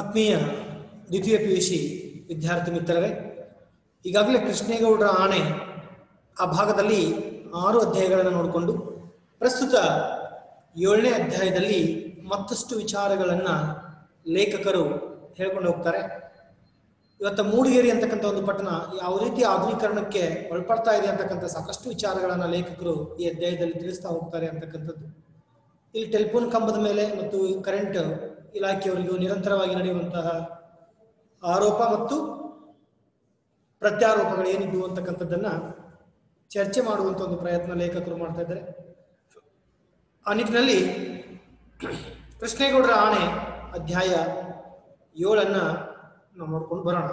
ಆತ್ಮೀಯ ದ್ವಿತೀಯ PUC ವಿದ್ಯಾರ್ಥಿ ಮಿತ್ರರೇ, ಈಗಾಗಲೇ ಕೃಷ್ಣೇಗೌಡರ ಆಣೆ ಆ ಭಾಗದಲ್ಲಿ 6 ಅಧ್ಯಾಯಗಳನ್ನು ನೋಡಿಕೊಂಡು ಪ್ರಸ್ತುತ 7ನೇ ಅಧ್ಯಾಯದಲ್ಲಿ ಮತ್ತಷ್ಟು ವಿಚಾರಗಳನ್ನು ಲೇಖಕರು ಹೇಳ್ಕೊಂಡು ಹೋಗ್ತಾರೆ. ಇವತ್ತು ಮೂಡಿಗೆರೆ ಅಂತಕ್ಕಂಥ ಒಂದು ಪಟ್ಟಣ ಯಾವ ರೀತಿ ಆಧುನೀಕರಣಕ್ಕೆ ಒಳಪಡ್ತಾ ಇದೆ ಅಂತಕ್ಕಂಥ ಸಾಕಷ್ಟು ವಿಚಾರಗಳನ್ನು ಲೇಖಕರು ಈ ಅಧ್ಯಾಯದಲ್ಲಿ ತಿಳಿಸ್ತಾ ಹೋಗ್ತಾರೆ ಅಂತಕ್ಕಂಥದ್ದು. ಇಲ್ಲಿ ಟೆಲಿಫೋನ್ ಕಂಬದ ಮೇಲೆ ಮತ್ತು ಕರೆಂಟ್ ಇಲಾಖೆಯವರಿಗೂ ನಿರಂತರವಾಗಿ ನಡೆಯುವಂತಹ ಆರೋಪ ಮತ್ತು ಪ್ರತ್ಯಾರೋಪಗಳು ಏನಿದ್ವು ಅಂತಕ್ಕಂಥದ್ದನ್ನ ಚರ್ಚೆ ಮಾಡುವಂತ ಒಂದು ಪ್ರಯತ್ನ ಲೇಖಕರು ಮಾಡ್ತಾ ಇದ್ದಾರೆ. ಆ ನಿಟ್ಟಿನಲ್ಲಿ ಕೃಷ್ಣೇಗೌಡರ ಆಣೆ ಅಧ್ಯಾಯ 7 ನಾವು ನೋಡ್ಕೊಂಡು ಬರೋಣ.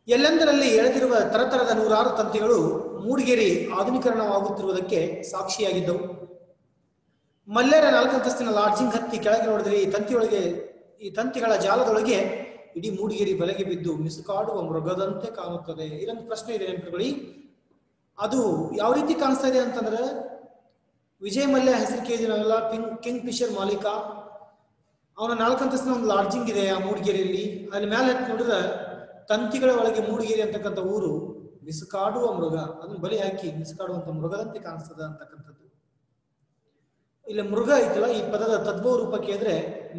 ಎಲ್ಲೆಂದರಲ್ಲಿ ಎಳೆದಿರುವ ತರತರದ 106 ತಂತಿಗಳು ಮೂಡಿಗೆರೆ ಆಧುನೀಕರಣವಾಗುತ್ತಿರುವುದಕ್ಕೆ ಸಾಕ್ಷಿಯಾಗಿದ್ದವು. ಮಲ್ಲೇರ 4 ಅಂತಸ್ತಿನ ಲಾಡ್ಜಿಂಗ್ ಹತ್ತಿ ಕೆಳಗೆ ನೋಡಿದರೆ ಈ ತಂತಿಗಳ ಜಾಲದೊಳಗೆ ಇಡೀ ಮೂಡಿಗೆರೆ ಬಲೆಗೆ ಬಿದ್ದು ಮಿಸುಕಾಡುವ ಮೃಗದಂತೆ ಕಾಣುತ್ತದೆ. ಇದೊಂದು ಪ್ರಶ್ನೆ ಇದೆ ನೆನಪಿಕೊಳ್ಳಿ. ಅದು ಯಾವ ರೀತಿ ಕಾಣಿಸ್ತಾ ಇದೆ ಅಂತಂದ್ರೆ, ವಿಜಯ್ ಮಲ್ಯ ಹೆಸರು ಕೇಳಿದಿನಲ್ಲ, ಕಿಂಗ್ ಫಿಶರ್ ಮಾಲೀಕ, ಅವನ 4 ಅಂತಸ್ತಿನ ಒಂದು ಲಾಡ್ಜಿಂಗ್ ಇದೆ ಆ ಮೂಡಿಗೆರೆಯಲ್ಲಿ. ಅಲ್ಲಿ ಮೇಲೆ ಹತ್ತಿ ನೋಡಿದ್ರೆ ತಂತಿಗಳ ಒಳಗೆ ಮೂಡಿಗೆರೆ ಅಂತಕ್ಕಂಥ ಊರು ಮಿಸುಕಾಡುವ ಮೃಗ, ಅದನ್ನ ಬಲಿ ಹಾಕಿ ಮಿಸುಕಾಡುವಂತ ಮೃಗದಂತೆ ಕಾಣಿಸ್ತದ ಅಂತಕ್ಕಂಥದ್ದು. ಇಲ್ಲಿ ಮೃಗ ಐತಲ್ಲ, ಈ ಪದದ ತದ್ಭವ ರೂಪ ಕೇಳಿದ್ರೆ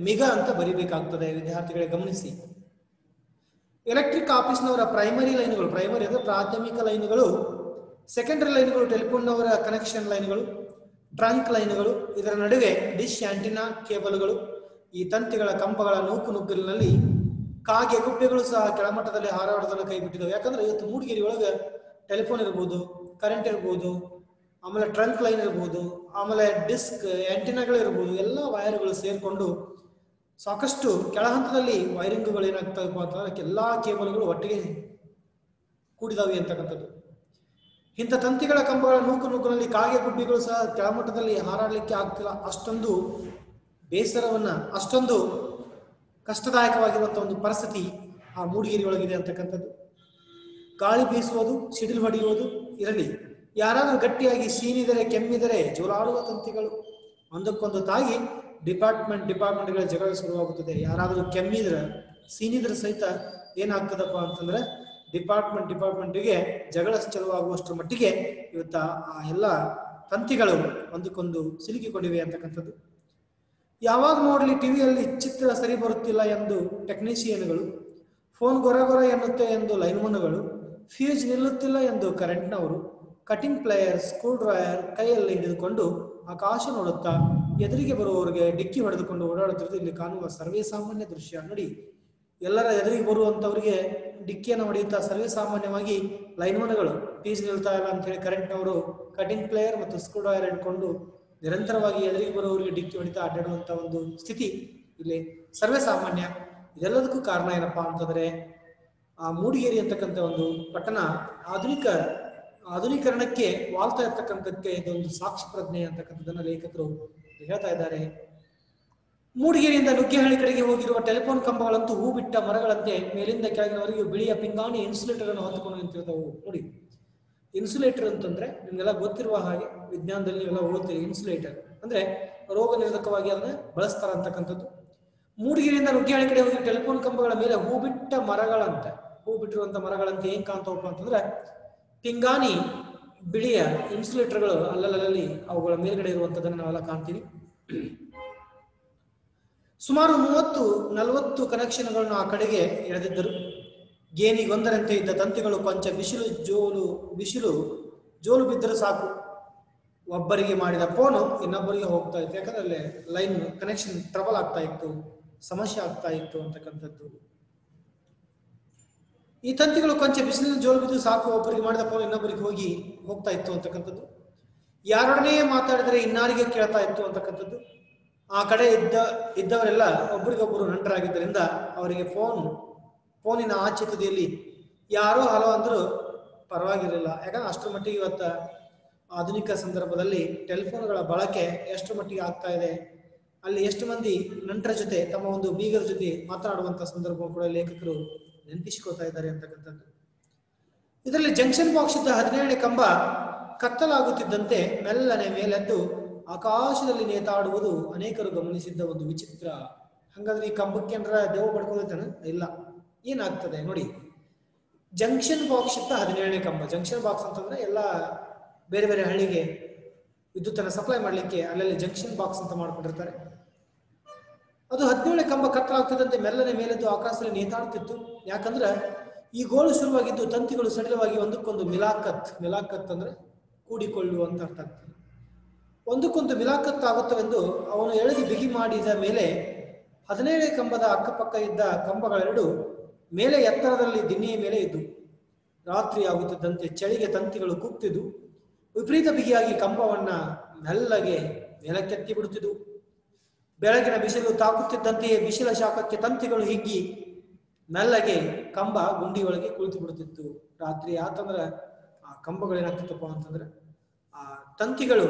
ಮಿಗ ಅಂತ ಬರಿಬೇಕಾಗ್ತದೆ. ವಿದ್ಯಾರ್ಥಿಗಳೇ ಗಮನಿಸಿ, ಎಲೆಕ್ಟ್ರಿಕ್ ಆಫೀಸ್ನವರ ಪ್ರೈಮರಿ ಲೈನ್ಗಳು, ಪ್ರೈಮರಿ ಅಂದ್ರೆ ಪ್ರಾಥಮಿಕ ಲೈನ್ಗಳು, ಸೆಕೆಂಡರಿ ಲೈನ್ಗಳು ಟೆಲಿಫೋನ್ನವರ ಕನೆಕ್ಷನ್ ಲೈನ್ಗಳು, ಟ್ರಂಕ್ ಲೈನ್ಗಳು, ಇದರ ನಡುವೆ ಡಿಶ್ ಆಂಟಿನಾ ಕೇಬಲ್ಗಳು, ಈ ತಂತಿಗಳ ಕಂಬಗಳ ನುಗ್ಗಲಿನಲ್ಲಿ ಕಾಗೆ ಗುಬ್ಬೆಗಳು ಸಹ ಕೆಳಮಟ್ಟದಲ್ಲಿ ಹಾರಾಡೋದನ್ನು ಕೈ ಬಿಟ್ಟಿದ್ದಾವೆ. ಯಾಕಂದ್ರೆ ಇವತ್ತು ಮೂಡಿಗೆರೆ ಒಳಗೆ ಟೆಲಿಫೋನ್ ಇರ್ಬೋದು, ಕರೆಂಟ್ ಇರ್ಬೋದು, ಆಮೇಲೆ ಟ್ರಂಕ್ ಲೈನ್ ಇರ್ಬೋದು, ಆಮೇಲೆ ಡಿಸ್ಕ್ ಆಂಟಿನಾಗಳು ಇರ್ಬೋದು, ಎಲ್ಲ ವೈರ್ಗಳು ಸೇರ್ಕೊಂಡು ಸಾಕಷ್ಟು ಕೆಳಹಂತದಲ್ಲಿ ವೈರಿಂಗ್ಗಳು ಏನಾಗ್ತದಪ್ಪ ಅಂತಂದ್ರೆ ಎಲ್ಲಾ ಕೇಬಲ್ಗಳು ಒಟ್ಟಿಗೆ ಕೂಡಿದಾವೆ ಅಂತಕ್ಕಂಥದ್ದು. ಇಂಥ ತಂತಿಗಳ ಕಂಬಗಳ ನುಗ್ಗಲಿನಲ್ಲಿ ಕಾಗೆ ಗುಬ್ಬಿಗಳು ಸಹ ಕೆಳಮಟ್ಟದಲ್ಲಿ ಹಾರಾಡಲಿಕ್ಕೆ ಆಗ್ತಿಲ್ಲ. ಅಷ್ಟೊಂದು ಬೇಸರವನ್ನ, ಅಷ್ಟೊಂದು ಕಷ್ಟದಾಯಕವಾಗಿರುವಂತಹ ಒಂದು ಪರಿಸ್ಥಿತಿ ಆ ಮೂಡಿಗೆರೆ ಒಳಗಿದೆ ಅಂತಕ್ಕಂಥದ್ದು. ಗಾಳಿ ಬೀಸುವುದು, ಸಿಡಿಲು ಹೊಡೆಯುವುದು ಇರಲಿ, ಯಾರಾದ್ರೂ ಗಟ್ಟಿಯಾಗಿ ಸೀನಿದರೆ ಕೆಮ್ಮಿದರೆ ಜೋಲಾಡುವ ತಂತಿಗಳು ಒಂದಕ್ಕೊಂದು ತಾಗಿ ಡಿಪಾರ್ಟ್ಮೆಂಟ್ಗಳ ಜಗಳ ಶುರುವಾಗುತ್ತದೆ. ಯಾರಾದ್ರೂ ಕೆಮ್ಮಿದ್ರೆ ಸೀನಿದ್ರೆ ಸಹಿತ ಏನಾಗ್ತದಪ್ಪ ಅಂತಂದ್ರೆ ಡಿಪಾರ್ಟ್ಮೆಂಟ್ಗೆ ಜಗಳ ಚಲುವಾಗುವಷ್ಟರ ಮಟ್ಟಿಗೆ ಇವತ್ತ ಆ ಎಲ್ಲ ತಂತಿಗಳು ಒಂದಕ್ಕೊಂದು ಸಿಲುಕಿಕೊಂಡಿವೆ ಅಂತಕ್ಕಂಥದ್ದು. ಯಾವಾಗ ನೋಡ್ಲಿ ಟಿವಿಯಲ್ಲಿ ಚಿತ್ರ ಸರಿ ಬರುತ್ತಿಲ್ಲ ಎಂದು ಟೆಕ್ನಿಷಿಯನ್ಗಳು, ಫೋನ್ ಗೊರ ಎನ್ನುತ್ತೆ ಎಂದು ಲೈನ್ಮನ್ಗಳು, ಫ್ಯೂಸ್ ನಿಲ್ಲುತ್ತಿಲ್ಲ ಎಂದು ಕರೆಂಟ್ನವರು, ಕಟಿಂಗ್ ಪ್ಲೇಯರ್, ಸ್ಕ್ರೂ ಡ್ರೈವರ್ ಕೈಯಲ್ಲಿ ಹಿಡಿದುಕೊಂಡು ಆಕಾಶ ನೋಡುತ್ತಾ ಎದುರಿಗೆ ಬರುವವರಿಗೆ ಡಿಕ್ಕಿ ಹೊಡೆದುಕೊಂಡು ಓಡಾಡುತ್ತಿರುವುದು ಇಲ್ಲಿ ಕಾಣುವ ಸರ್ವೇ ಸಾಮಾನ್ಯ ದೃಶ್ಯ. ನೋಡಿ, ಎಲ್ಲರ ಎದುರಿಗೆ ಬರುವಂತವರಿಗೆ ಡಿಕ್ಕಿಯನ್ನು ಹೊಡೆಯುತ್ತಾ ಸರ್ವೇ ಸಾಮಾನ್ಯವಾಗಿ ಲೈನ್ಮನ್ಗಳು ಫ್ಯೂಸ್ ನಿಲ್ತಾ ಇಲ್ಲ ಅಂತ ಹೇಳಿ ಕರೆಂಟ್ನವರು ಕಟಿಂಗ್ ಪ್ಲೇಯರ್ ಮತ್ತು ಸ್ಕ್ರೂ ಡ್ರೈವರ್ ಹಿಡ್ಕೊಂಡು ನಿರಂತರವಾಗಿ ಎದುರಿಗೆ ಬರುವವರಿಗೆ ಡಿಕ್ಕಿ ಹೊಡಿತಾ ಅಡ್ಡಾಡುವಂತ ಒಂದು ಸ್ಥಿತಿ ಇಲ್ಲಿ ಸರ್ವೇ ಸಾಮಾನ್ಯ. ಇದೆಲ್ಲದಕ್ಕೂ ಕಾರಣ ಏನಪ್ಪಾ ಅಂತಂದ್ರೆ ಆ ಮೂಡಿಗೆರೆ ಅಂತಕ್ಕಂಥ ಒಂದು ಪಟ್ಟಣ ಆಧುನೀಕರಣಕ್ಕೆ ವಾಲ್ತಾ ಇರ್ತಕ್ಕಂಥಕ್ಕೆ ಇದೊಂದು ಸಾಕ್ಷಿ ಪ್ರಜ್ಞೆ ಅಂತಕ್ಕಂಥದ್ದನ್ನ ಲೇಖಕರು ಹೇಳ್ತಾ ಇದ್ದಾರೆ. ಮೂಡಿಗೆರೆಯಿಂದ ನುಗ್ಗೇಹಳ್ಳಿ ಕಡೆಗೆ ಹೋಗಿರುವ ಟೆಲಿಫೋನ್ ಕಂಬಗಳಂತೂ ಹೂ ಬಿಟ್ಟ ಮರಗಳಂತೆ ಮೇಲಿಂದ ಕೆಳಗಿನವರೆಗೂ ಬಿಳಿಯ ಪಿಂಗಾಣಿ ಇನ್ಸುಲೇಟರ್ ಅನ್ನು ಹೊಂದಿಕೊಂಡು ನಿಂತಿರ್ತಾವು. ನೋಡಿ, ಇನ್ಸುಲೇಟರ್ ಅಂತಂದ್ರೆ ನಿಮ್ಗೆಲ್ಲ ಗೊತ್ತಿರುವ ಹಾಗೆ ವಿಜ್ಞಾನದಲ್ಲಿ ನೀವೆಲ್ಲ ಓದ್ತೀರಿ. ಇನ್ಸುಲೇಟರ್ ಅಂದ್ರೆ ರೋಗ ನಿರೋಧಕವಾಗಿ ಅದನ್ನ ಬಳಸ್ತಾರ ಅಂತಕ್ಕಂಥದ್ದು. ಮೂಡಿಗೆರೆಯಿಂದ ನುಗ್ಗೇಹಳ್ಳಿ ಕಡೆ ಹೋಗಿರೋ ಟೆಲಿಫೋನ್ ಕಂಬಗಳ ಮೇಲೆ ಹೂ ಬಿಟ್ಟಿರುವಂತ ಮರಗಳಂತೆ ಏನ್ ಕಾಣ್ತಾವಪ್ಪ ಅಂತಂದ್ರೆ ಪಿಂಗಾಣಿ ಬಿಳಿಯ ಇನ್ಸುಲೇಟರ್ಗಳು ಅಲ್ಲಲ್ಲಿ ಅವುಗಳ ಮೇಲ್ಗಡೆ ಇರುವಂತದನ್ನ ನಾವೆಲ್ಲ ಕಾಣ್ತೀವಿ. ಸುಮಾರು 30-40 ಕನೆಕ್ಷನ್ಗಳನ್ನು ಆ ಕಡೆಗೆ ಎಳೆದಿದ್ದರು. ಗೇಣಿಗೊಂದರಂತೆ ಇದ್ದ ತಂತಿಗಳು ಕೊಂಚ ಬಿಸಿಲು ಜೋಲು ಬಿದ್ದರೂ ಸಾಕು, ಒಬ್ಬರಿಗೆ ಮಾಡಿದ ಫೋನು ಇನ್ನೊಬ್ಬರಿಗೆ ಹೋಗ್ತಾ ಇತ್ತು. ಯಾಕಂದ್ರೆ ಅಲ್ಲೇ ಲೈನ್ ಕನೆಕ್ಷನ್ ಟ್ರಬಲ್ ಆಗ್ತಾ ಇತ್ತು, ಸಮಸ್ಯೆ ಆಗ್ತಾ ಇತ್ತು ಅಂತಕ್ಕಂಥದ್ದು. ಈ ತಂತಿಗಳು ಕೊಂಚ ಬಿಸಿಲಿನ ಜೋಲು ಬಿದ್ದು ಸಾಕು, ಒಬ್ಬರಿಗೆ ಮಾಡಿದ ಫೋನ್ ಇನ್ನೊಬ್ಬರಿಗೆ ಹೋಗ್ತಾ ಇತ್ತು ಅಂತಕ್ಕಂಥದ್ದು. ಯಾರೊಡನೆ ಮಾತಾಡಿದರೆ ಇನ್ನಾರಿಗೆ ಕೇಳ್ತಾ ಇತ್ತು ಅಂತಕ್ಕಂಥದ್ದು. ಆ ಕಡೆ ಇದ್ದವರೆಲ್ಲ ಒಬ್ಬರಿಗೊಬ್ಬರು ನಂಟರಾಗಿದ್ದರಿಂದ ಅವರಿಗೆ ಫೋನಿನ ಆಚೆ ತುದಿಯಲ್ಲಿ ಯಾರೋ ಹಲೋ ಅಂದ್ರೂ ಪರವಾಗಿರಲಿಲ್ಲ. ಯಾಕಂದ್ರೆ ಅಷ್ಟರ ಮಟ್ಟಿಗೆ ಇವತ್ತ ಆಧುನಿಕ ಸಂದರ್ಭದಲ್ಲಿ ಟೆಲಿಫೋನ್ಗಳ ಬಳಕೆ ಎಷ್ಟು ಮಟ್ಟಿಗೆ ಆಗ್ತಾ ಇದೆ, ಅಲ್ಲಿ ಎಷ್ಟು ಮಂದಿ ನಂಟರ ಜೊತೆ ತಮ್ಮ ಒಂದು ಬೀಗರ ಜೊತೆ ಮಾತನಾಡುವಂತ ಸಂದರ್ಭ ಕೂಡ ಲೇಖಕರು ನೆನಪಿಸಿಕೊಳ್ತಾ ಇದ್ದಾರೆ ಅಂತಕ್ಕಂಥದ್ದು. ಇದರಲ್ಲಿ ಜಂಕ್ಷನ್ ಬಾಕ್ಸ್ ಇದ್ದ 17ನೇ ಕಂಬ ಕತ್ತಲಾಗುತ್ತಿದ್ದಂತೆ ಮೆಲ್ಲನೆ ಮೇಲೆದ್ದು ಆಕಾಶದಲ್ಲಿ ನೇತಾಡುವುದು ಅನೇಕರು ಗಮನಿಸಿದ್ದ ಒಂದು ವಿಚಿತ್ರ ಹಂಗಾದ್ರೆ ಈ ಕಂಬಕ್ಕೆ ಏನಾರ ದೇವ ಪಡ್ಕೋತಾನ? ಇಲ್ಲ. ಏನಾಗ್ತದೆ ನೋಡಿ, ಜಂಕ್ಷನ್ ಬಾಕ್ಸ್ ಇತ್ತ 17ನೇ ಕಂಬ. ಜಂಕ್ಷನ್ ಬಾಕ್ಸ್ ಅಂತಂದ್ರೆ ಎಲ್ಲ ಬೇರೆ ಬೇರೆ ಹಳ್ಳಿಗೆ ವಿದ್ಯುತ್ತನ್ನು ಸಪ್ಲೈ ಮಾಡಲಿಕ್ಕೆ ಅಲ್ಲಲ್ಲಿ ಜಂಕ್ಷನ್ ಬಾಕ್ಸ್ ಅಂತ ಮಾಡ್ಕೊಂಡಿರ್ತಾರೆ. ಅದು 17ನೇ ಕಂಬ ಕತ್ತಲಾಗ್ತದಂತೆ ಮೆಲ್ಲನೆ ಮೇಲೆದ್ದು ಆಕಾಶದಲ್ಲಿ ನೇತಾಡ್ತಿತ್ತು. ಯಾಕಂದ್ರೆ ಈ ಗೋಳು ಶುರುವಾಗಿದ್ದು ತಂತಿಗಳು ಸಡಿಲವಾಗಿ ಒಂದಕ್ಕೊಂದು ಮಿಲಾಕತ್ ಅಂದ್ರೆ ಕೂಡಿಕೊಳ್ಳುವಂತ ಅರ್ಥ ಆಗ್ತದೆ. ಒಂದಕ್ಕೊಂದು ಮಿಲಾಕತ್ ಆಗುತ್ತವೆಂದು ಅವನು ಎಳೆದು ಬಿಗಿ ಮಾಡಿದ ಮೇಲೆ 17ನೇ ಕಂಬದ ಅಕ್ಕಪಕ್ಕ ಇದ್ದ ಕಂಬಗಳೆರಡು ಮೇಲೆ ಎತ್ತರದಲ್ಲಿ ದಿನ್ನೆಯ ಮೇಲೆ ಇದ್ದು ರಾತ್ರಿ ಆಗುತ್ತಿದ್ದಂತೆ ಚಳಿಗೆ ತಂತಿಗಳು ಕುಗ್ತಿದ್ದು ವಿಪರೀತ ಬಿಗಿಯಾಗಿ ಕಂಬವನ್ನ ಮೆಲ್ಲಗೆ ಮೇಲಕ್ಕೆತ್ತಿ ಬಿಡುತ್ತಿದ್ದು. ಬೆಳಗಿನ ಬಿಸಿಲು ತಾಕುತ್ತಿದ್ದಂತೆಯೇ ಬಿಸಿಲ ಶಾಖಕ್ಕೆ ತಂತಿಗಳು ಹಿಗ್ಗಿ ಮೆಲ್ಲಗೆ ಕಂಬ ಗುಂಡಿಯೊಳಗೆ ಕುಳಿತು ಬಿಡುತ್ತಿತ್ತು. ರಾತ್ರಿ ಆತಂದ್ರೆ ಆ ಕಂಬಗಳೇನಾಗ್ತಿತ್ತಪ್ಪ ಅಂತಂದ್ರೆ ಆ ತಂತಿಗಳು